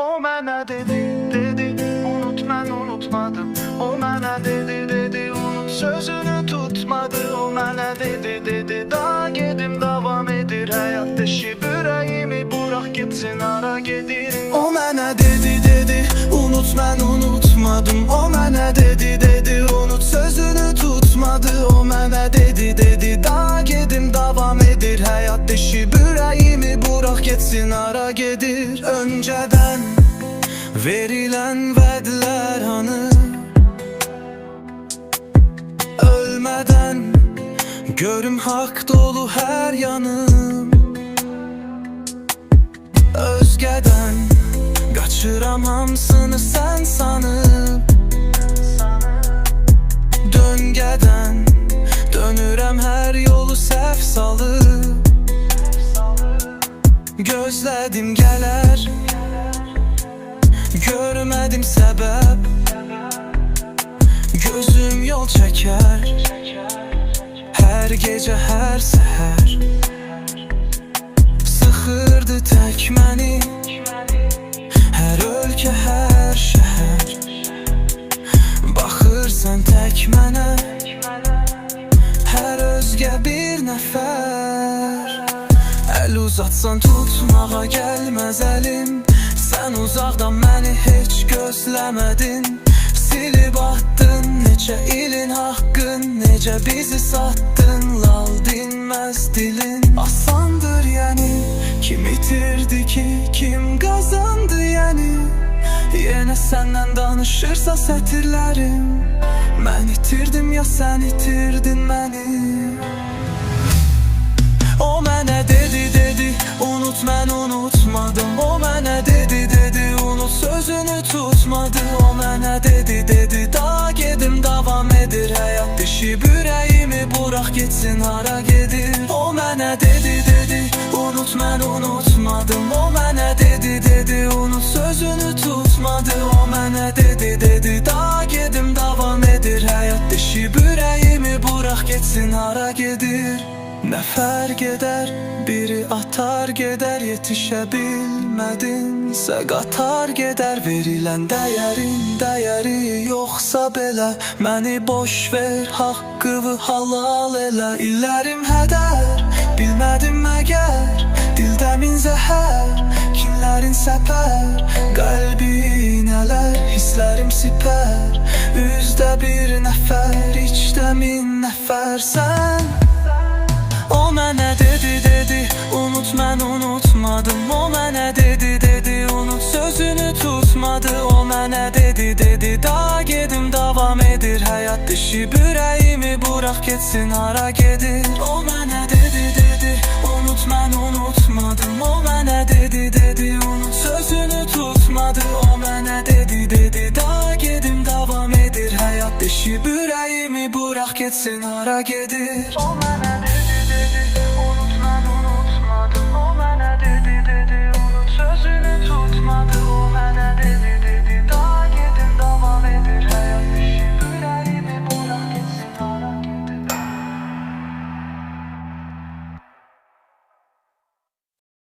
O mənə dedi, unut mən unutmadım. O mənə dedi, unut sözünü tutmadı. O mənə dedi, daha gedim davam edir. Həyat deşib ürəyimi, bırak gitsin ara gedir. O mənə dedi, unut mən unutmadım. O mənə dedi, unut sözünü tutmadı. O mənə dedi, daha gedim davam edir. Həyat deşib ürəyimi, bırak gitsin ara gedir. Öncədən verilen vədlər hanı, ölmədən görüm haqq dolu hər yanım. Özgədən qaçıram hamısını sən sanıb, döngədən dönürəm hər yolu səhv salıb. Gözlədim gələr, görmədim səbəb. Gözüm yol çəkər, hər gecə, hər səhər. Sıxırdı tək məni hər ölkə, hər şəhər. Baxırsan tək mənə, hər özgə bir nəfər. Əl uzatsan tutmağa gəlməz əlim. Sən uzaqdan məni heç gözləmədin. Silib attın neçə ilin haqqın, necə bizi satdın, lal dinməz dilin. Asandır yəni, kim itirdi ki, kim qazandı yəni. Yenə səndən danışırsa sətirlərim, mən itirdim ya sən itirdin məni. O mənə dedi, unut mən unutmadım. O mənə dedi, unut sözünü tutmadı. O mənə dedi, daha gedim davam edir. Həyat deşib ürəyimi, bırak gitsin hara gedir. O mənə dedi, unut mən unutmadım. O mənə dedi, unut sözünü tutmadı. O mənə dedi, daha gedim davam edir. Həyat deşib ürəyimi, bırak gitsin hara gedir. Nə fərq edər, biri atar gedər. Yetişə bilmədinsə qatar gedər. Verilən dəyəri yoxsa belə, məni boş ver, haqqımı halal elə. İllərim hədər, bilmədim məgər, dildə min zəhər, kinlərin səpər, qəlbin ələr, hisslərim sipər. Üzdə bir nəfər, içdə min nəfərsən. O mənə dedi, unut mən unutmadım. O mənə dedi, unut sözünü tutmadı. O mənə dedi, daha gedim davam edir. Həyat deşib ürəyimi, bırak getsin hara gedir. O mənə dedi, unut mən unutmadım. O mənə dedi, unut sözünü tutmadı. O mənə dedi, daha gedim davam edir. Həyat deşib ürəyimi, bırak getsin hara gedir. O mənə dedi.